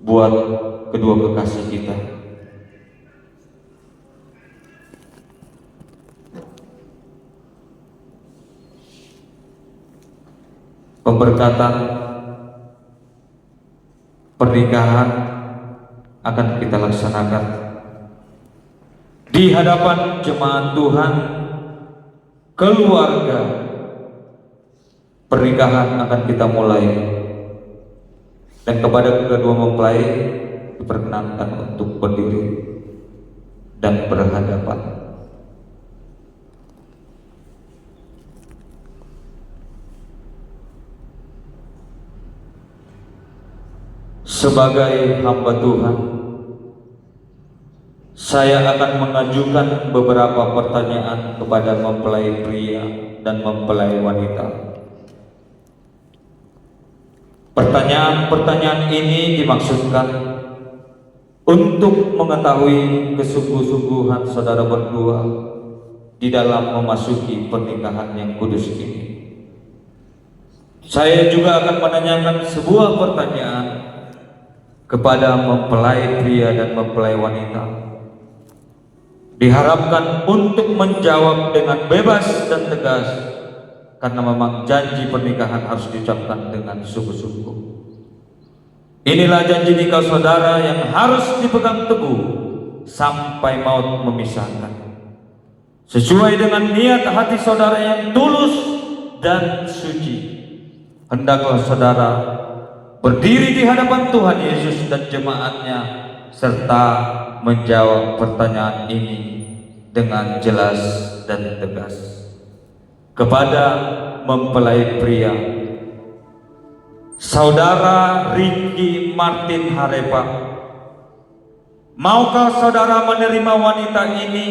buat kedua kekasih kita. Pemberkatan pernikahan akan kita laksanakan di hadapan jemaat Tuhan, keluarga. Pernikahan akan kita mulai, dan kepada kedua mempelai diperkenankan untuk berdiri dan berhadapan. Sebagai hamba Tuhan, saya akan mengajukan beberapa pertanyaan kepada mempelai pria dan mempelai wanita. Pertanyaan-pertanyaan ini dimaksudkan untuk mengetahui kesungguh-sungguhan saudara berdua di dalam memasuki pernikahan yang kudus ini. Saya juga akan menanyakan sebuah pertanyaan kepada mempelai pria dan mempelai wanita. Diharapkan untuk menjawab dengan bebas dan tegas, karena memang janji pernikahan harus diucapkan dengan sungguh-sungguh. Inilah janji nikah saudara yang harus dipegang teguh sampai maut memisahkan, sesuai dengan niat hati saudara yang tulus dan suci. Hendaklah saudara berdiri di hadapan Tuhan Yesus dan jemaatnya, serta menjawab pertanyaan ini dengan jelas dan tegas. Kepada mempelai pria, Saudara Ricky Martin Harepa, maukah saudara menerima wanita ini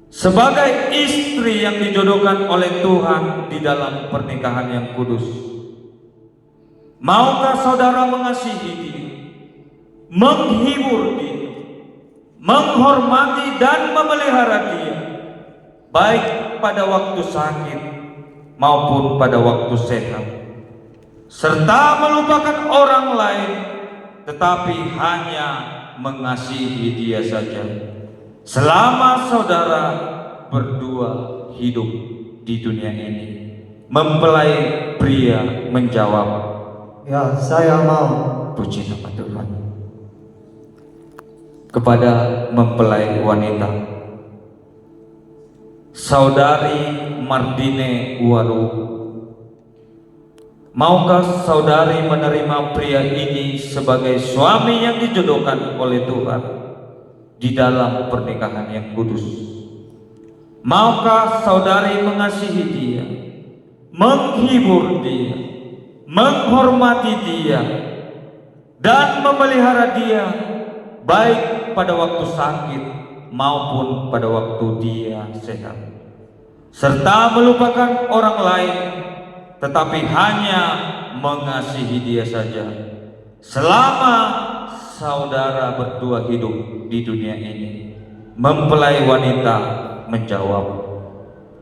sebagai istri yang dijodohkan oleh Tuhan di dalam pernikahan yang kudus? Maukah saudara mengasihi dia, menghibur dia, menghormati dan memelihara dia, baik pada waktu sakit maupun pada waktu sehat, serta melupakan orang lain, tetapi hanya mengasihi dia saja selama saudara berdua hidup di dunia ini? Mempelai pria menjawab, "Ya, saya mau." Puji nama Tuhan. Kepada mempelai wanita, Saudari Mardine Waru, maukah saudari menerima pria ini sebagai suami yang dijodohkan oleh Tuhan di dalam pernikahan yang kudus? Maukah saudari mengasihi dia, menghibur dia, menghormati dia, dan memelihara dia, baik pada waktu sakit maupun pada waktu dia sehat, serta melupakan orang lain, tetapi hanya mengasihi dia saja selama saudara berdua hidup di dunia ini? Mempelai wanita menjawab,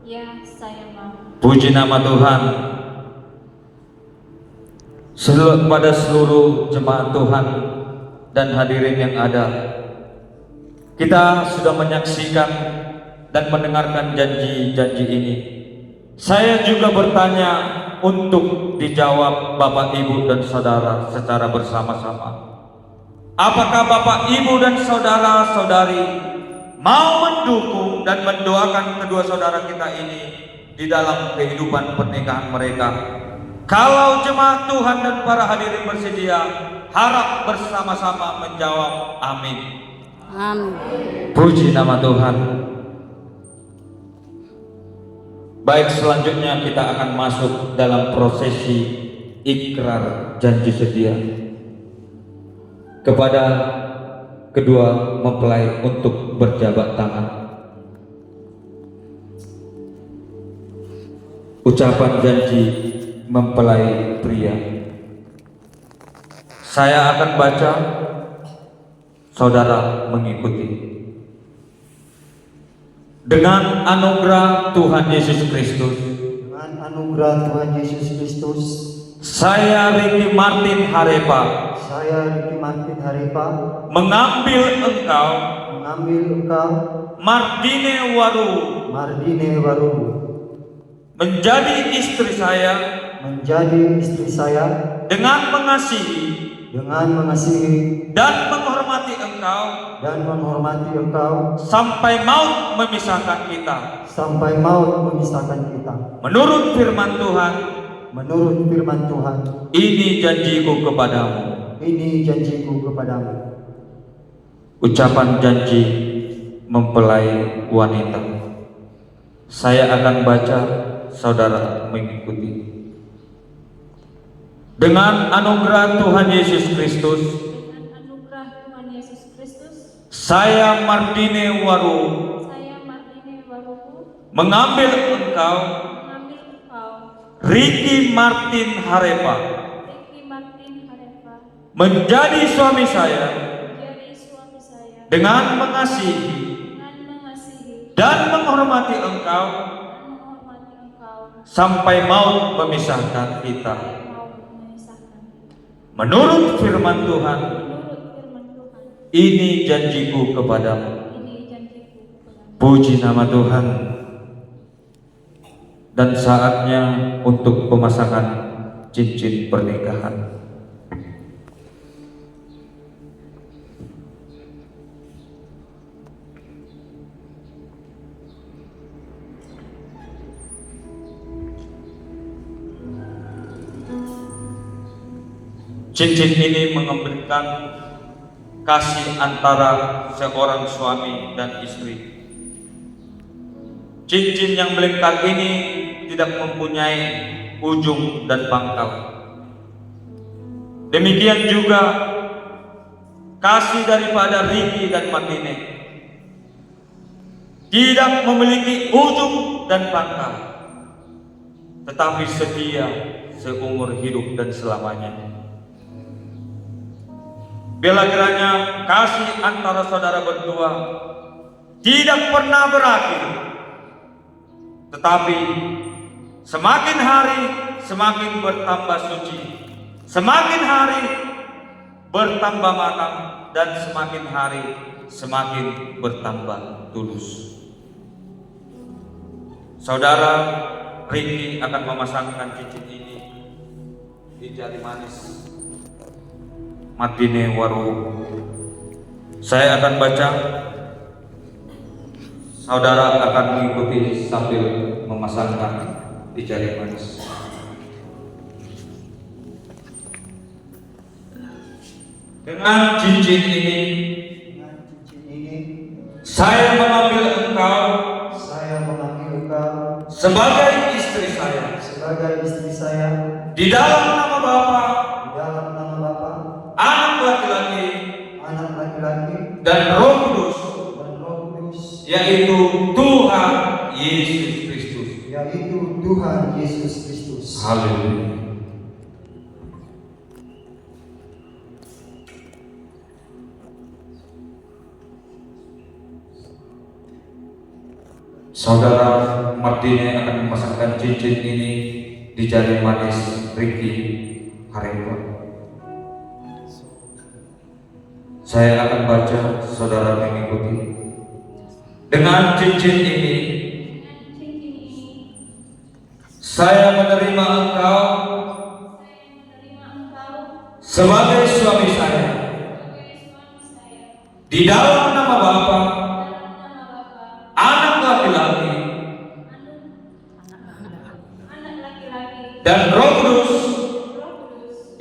"Ya, saya mau." Puji nama Tuhan. Kepada seluruh jemaat Tuhan dan hadirin yang ada, kita sudah menyaksikan dan mendengarkan janji-janji ini. Saya juga bertanya untuk dijawab Bapak, Ibu, dan Saudara secara bersama-sama. Apakah Bapak, Ibu, dan Saudara-saudari mau mendukung dan mendoakan kedua saudara kita ini di dalam kehidupan pernikahan mereka? Kalau jemaat Tuhan dan para hadirin bersedia, harap bersama-sama menjawab amin. Amin. Puji nama Tuhan. Baik, selanjutnya kita akan masuk dalam prosesi ikrar janji setia kepada kedua mempelai untuk berjabat tangan. Ucapan janji mempelai pria. Saya akan baca, saudara mengikuti. Dengan anugerah Tuhan Yesus Kristus, Dengan anugerah Tuhan Yesus Kristus, Saya Ricky Martin Harepa Saya Ricky Martin Harepa mengambil engkau Mardine Waru Mardine Waru menjadi istri saya dengan mengasihi dan menghormati engkau sampai maut memisahkan kita. Menurut firman Tuhan, ini janjiku kepadamu. Ucapan janji mempelai wanita. Saya akan baca, saudara mengikuti. Dengan anugerah Tuhan Yesus Kristus, saya Mardine Waru mengambil engkau Ricky Martin Harepa menjadi suami saya dengan mengasihi dan menghormati engkau sampai maut memisahkan kita. Menurut firman Tuhan, ini janjiku kepadamu. Puji nama Tuhan. Dan saatnya untuk pemasangan cincin pernikahan. Cincin ini mengembalikan kasih antara seorang suami dan istri. Cincin yang melingkar ini tidak mempunyai ujung dan pangkal. Demikian juga kasih daripada Ricky dan Martine tidak memiliki ujung dan pangkal, tetapi setia seumur hidup dan selamanya. Bila kiranya kasih antara saudara berdua tidak pernah berakhir, tetapi semakin hari semakin bertambah suci, semakin hari bertambah matang, dan semakin hari semakin bertambah tulus. Saudara Ricky akan memasangkan cincin ini di jari manis Mardine Waru. Saya akan baca, saudara akan mengikuti sambil memasangkan di jari manis. Dengan cincin ini, saya mengambil engkau sebagai istri saya di dalam nama Bapa, Anak laki-laki dan Roh Kudus, yaitu Tuhan Yesus Kristus. Haleluya. Saudara Mardine akan memasangkan cincin ini di jari manis Ricky Harepa. Saya akan baca, saudara mengikuti. Dengan cincin ini, saya menerima engkau sebagai suami saya di dalam nama Bapa, Anak laki-laki dan Roh Kudus,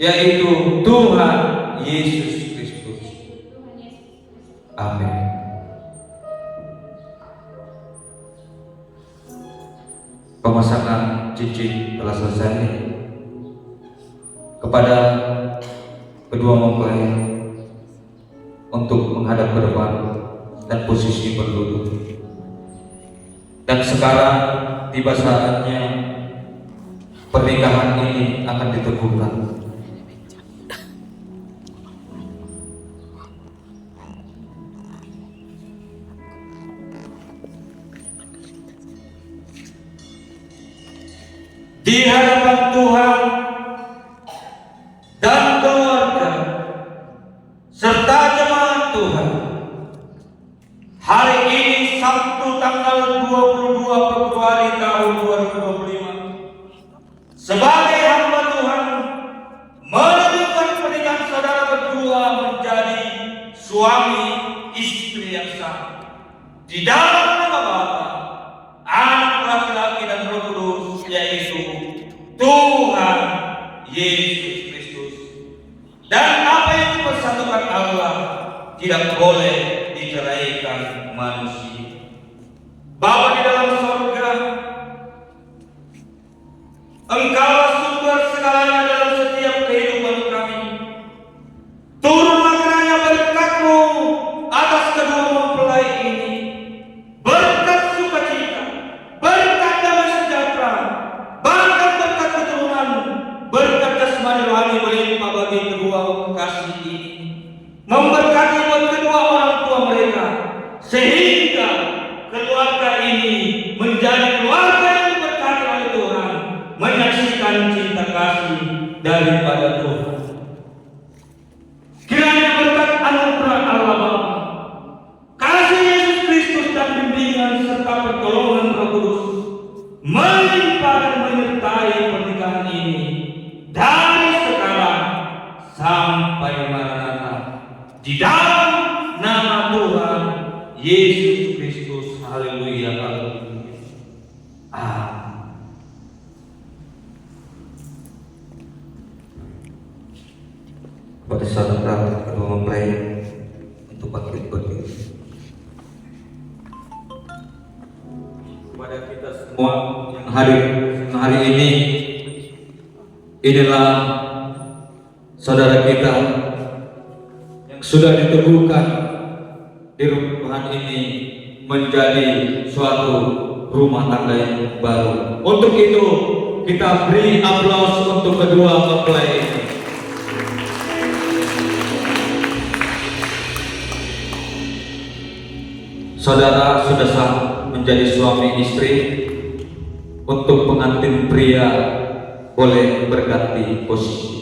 yaitu Tuhan Yesus. Amin. Pemasangan cincin telah selesai. Kepada kedua mempelai untuk menghadap ke depan dan posisi berlutut. Dan sekarang tiba saatnya pernikahan ini akan diteguhkan. Di hadapan Tuhan berdua menjadi suami istri yang sah. Di dalam nama Bapa, Anak laki-laki dan Roh Kudus, yaitu Tuhan Yesus Kristus. Dan apa yang dipersatukan Allah tidak boleh diceraikan manusia. Bapa di dalam sorga, Engkau sumber segalanya dalam setiap kehidupan kami. Turunlah kiranya berkat-Mu atas kedua mempelai ini. Berkat sukacita, berkat damai sejahtera, berkat keturunan, berkat jasmani rohani melimpah bagi kedua kekasih ini. Memberkati buat kedua orang tua mereka, sehingga keluarga ini menjadi keluarga yang diberkati oleh Tuhan, menyaksikan cinta kasih daripada Tuhan. Kiranya berkat anugerah Allah Bapa, kasih Yesus Kristus dan bimbingan serta pertolongan Roh Kudus melimpah dan menyertai pernikahan ini dari sekarang sampai Maranatha. Di dalam nama Tuhan Yesus Kristus. Haleluya, haleluya. Amin. Pada saat kedua mempelai untuk bangkit berdiri. Kepada kita semua yang hari ini, inilah saudara kita yang sudah diteguhkan di rumah ini menjadi suatu rumah tangga yang baru. Untuk itu kita beri aplaus untuk kedua mempelai ini. Saudara sudah sah menjadi suami istri. Untuk pengantin pria boleh berganti posisi.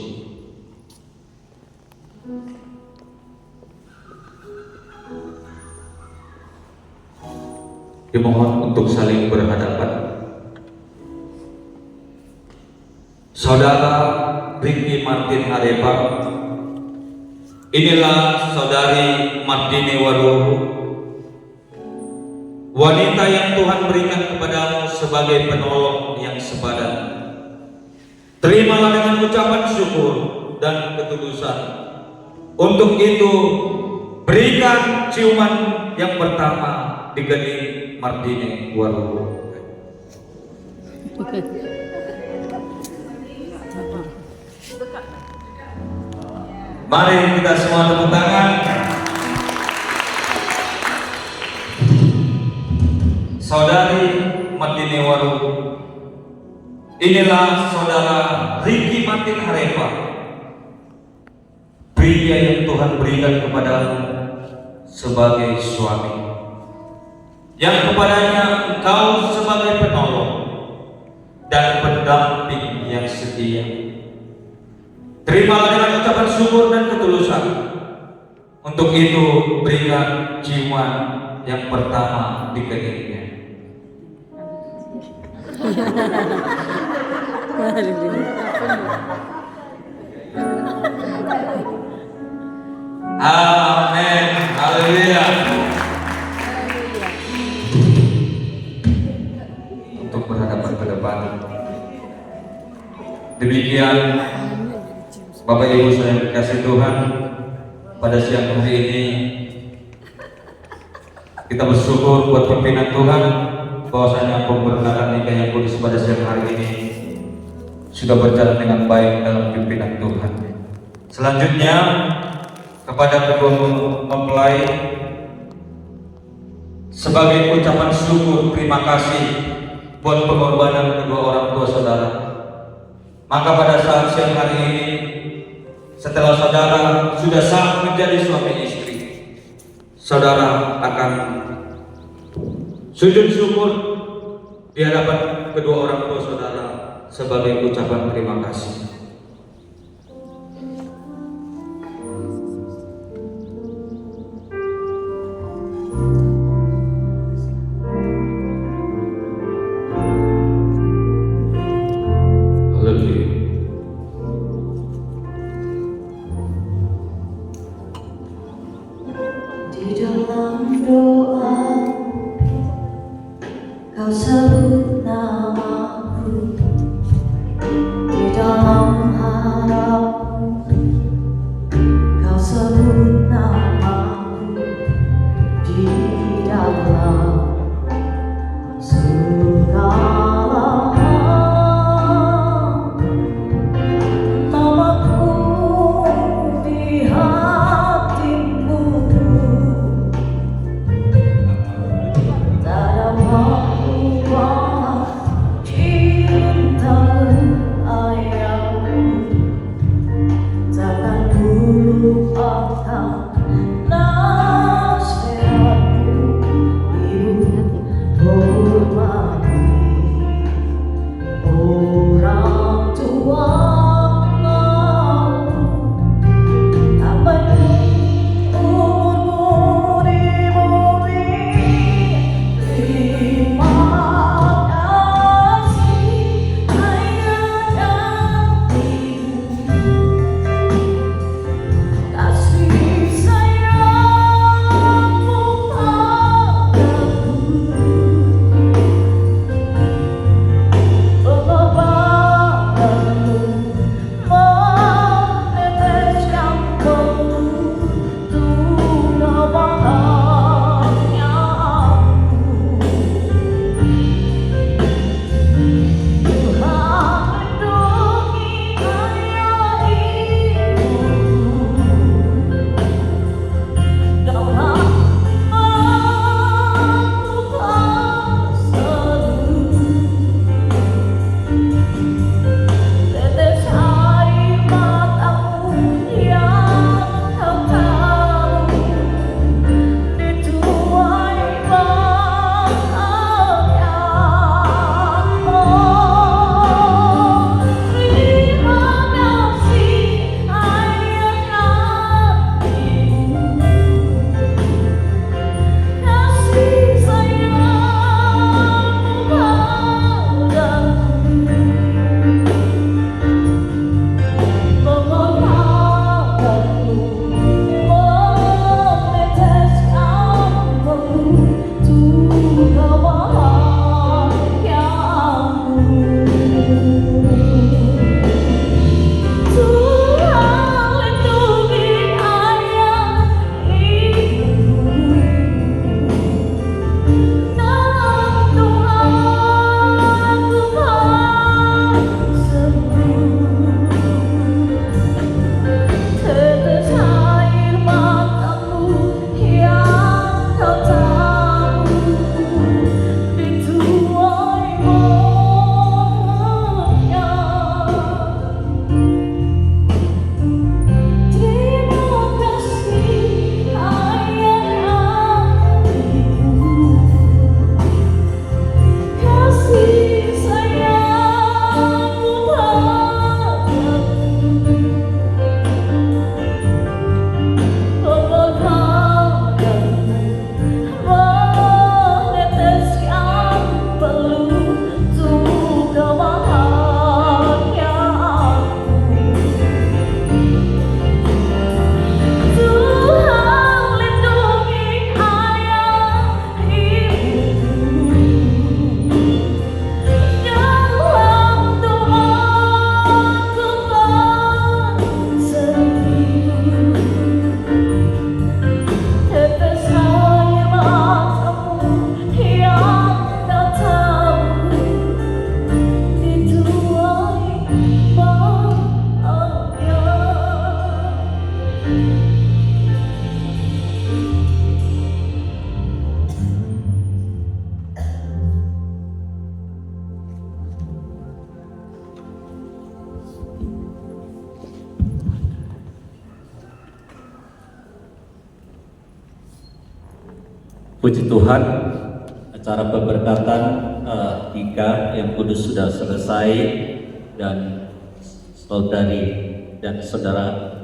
Dimohon untuk saling berhadapan. Saudara Ricky Martin Harepa, inilah saudari Martine Waruhu, wanita yang Tuhan berikan kepadamu sebagai penolong yang sepadan. Terimalah dengan ucapan syukur dan ketulusan. Untuk itu, berikan ciuman yang pertama di kening Martine Waruhu. Mari kita semua tepuk tangan. Saudari Martine Waruhu, inilah saudara Ricky Martin Harepa, pria yang Tuhan berikan kepadamu sebagai suami, yang kepadanya engkau sebagai penolong dan pendamping yang setia. Terimalah dengan ucapan syukur dan ketulusan. Untuk itu berikan ciuman yang pertama di keningnya. Amin. Haleluya. Untuk berhadapan ke depan. Demikian Bapak Ibu saya yang dikasihi Tuhan, pada siang hari ini kita bersyukur buat pimpinan Tuhan bahwasanya pemberkatan nikah yang kudus pada siang hari ini sudah berjalan dengan baik dalam pimpinan Tuhan. Selanjutnya kepada kedua mempelai, sebagai ucapan syukur terima kasih buat pengorbanan kedua orang tua saudara, maka pada saat siang hari ini setelah saudara sudah sah menjadi suami istri, saudara akan sujud syukur di hadapan kedua orang tua saudara sebagai ucapan terima kasih. Haleluya. doa, kau sebut namaku di dalam harapku, kau sebut namaku di dalam segala hal. Namaku di hatimu, tak dapat ubah cintamu ayahku, takkan ku lupakan nasihatmu. Ibu hormati orang tuamu, abaikan umurmu di bumi. Terima kasih ayah dan ibu, kasih sayangmu padaku. Pengorbananmu meneteskan peluh kebahagiaanmu. Tuhan lindungi ayah ibumu, daulah Tuhan selalu. Tetes air matamu yang kau tahu dituai bahagia. Oh, terima kasih ayah dan ibu, kasih sayangmu padaku. Pengorbananmu meneteskan peluh kebahagiaanmu. Tuhan lindungi ayah ibumu, dalam Tuhan Tuhan sembuh. Tetes air matamu yang kau tahu dituai bahagia. Terima kasih ayah dan ibu, kasih sayangmu padaku. Pengorbananmu meneteskan peluh kebahagiaanmu. Tuhan lindungi ayah ibumu, dalam Tuhan Tuhan sembuh. Tetes air matamu yang kau tahu dituai bahagia. Puji Tuhan, acara pemberkatan tiga yang kudus sudah selesai, dan saudari dan saudara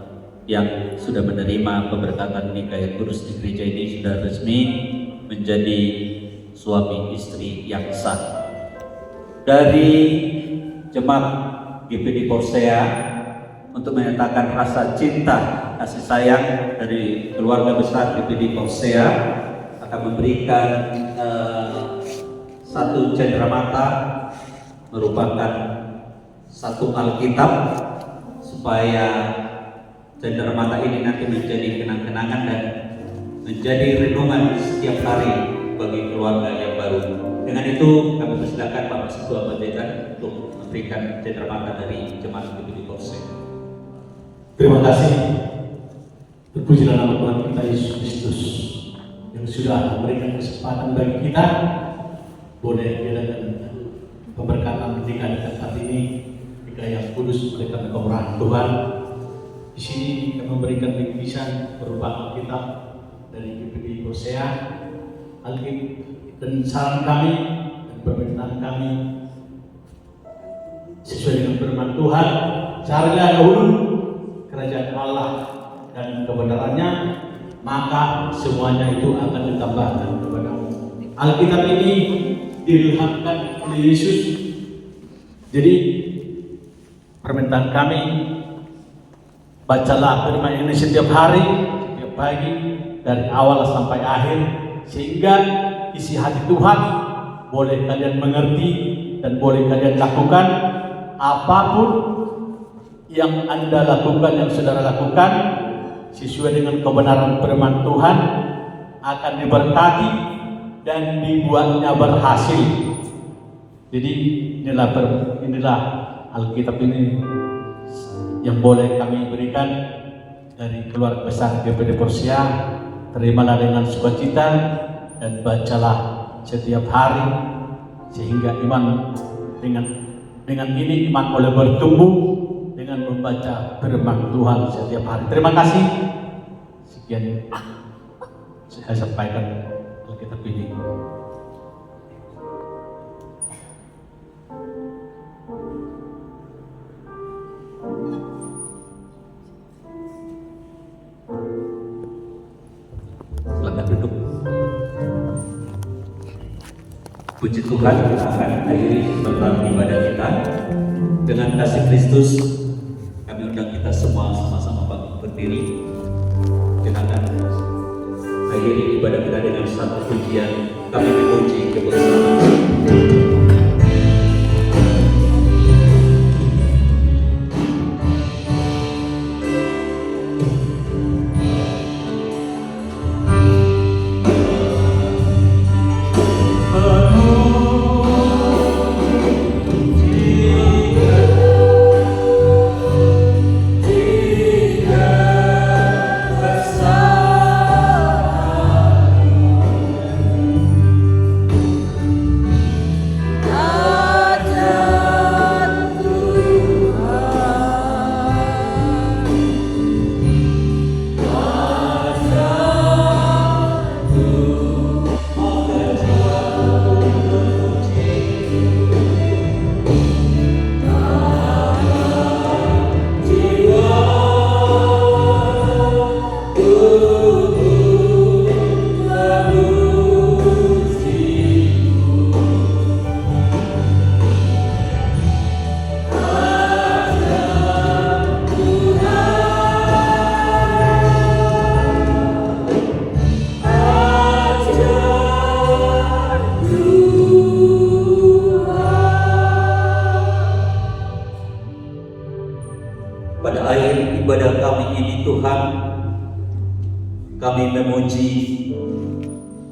yang sudah menerima pemberkatan nikah yang kudus di gereja ini sudah resmi menjadi suami istri yang sah. Dari jemaat GPD Porsea untuk menyatakan rasa cinta kasih sayang dari keluarga besar GPD Porsea akan memberikan satu cenderamata merupakan satu Alkitab, supaya cenderamata ini nanti menjadi kenang-kenangan dan menjadi renungan setiap hari bagi keluarga yang baru. Dengan itu kami persilakan Bapak Ketua Majelis untuk memberikan cenderamata dari Jemaat GPD Polsek. Terima kasih. Terpujilah nama Tuhan kita Yesus Kristus yang sudah memberikan kesempatan bagi kita boleh diadakan pemberkatan ketika di tempat ini, ketika yang kudus memberikan kemurahan Tuhan. Di sini kita memberikan bingkisan berupa Alkitab dari GPD Hosea, Alkitab dan saran kami dan permintaan kami sesuai dengan firman Tuhan. Carilah dahulu kerajaan Allah dan kebenarannya, maka semuanya itu akan ditambahkan kepadamu. Alkitab ini diilhamkan oleh Yesus. Jadi permintaan kami, bacalah firman ini setiap hari, setiap pagi, dari awal sampai akhir, sehingga isi hati Tuhan boleh kalian mengerti dan boleh kalian lakukan. Apapun yang Anda lakukan, yang saudara lakukan sesuai dengan kebenaran firman Tuhan, akan diberkati dan dibuatnya berhasil. Jadi inilah Alkitab ini yang boleh kami berikan dari keluarga besar GPD Porsia. Terimalah dengan sukacita dan bacalah setiap hari, sehingga iman dengan ini iman boleh bertumbuh dengan membaca firman Tuhan setiap hari. Terima kasih. Sekian saya sampaikan Alkitab ini. Silakan duduk. Puji Tuhan, kita akan akhiri tentang ibadah kita dengan kasih Kristus. Kami undang kita semua sama-sama berdiri. Kita akan akhiri ibadah kita dengan satu pujian. Kami memuji kebersamaan. Pada akhir ibadah kami ini Tuhan, kami memuji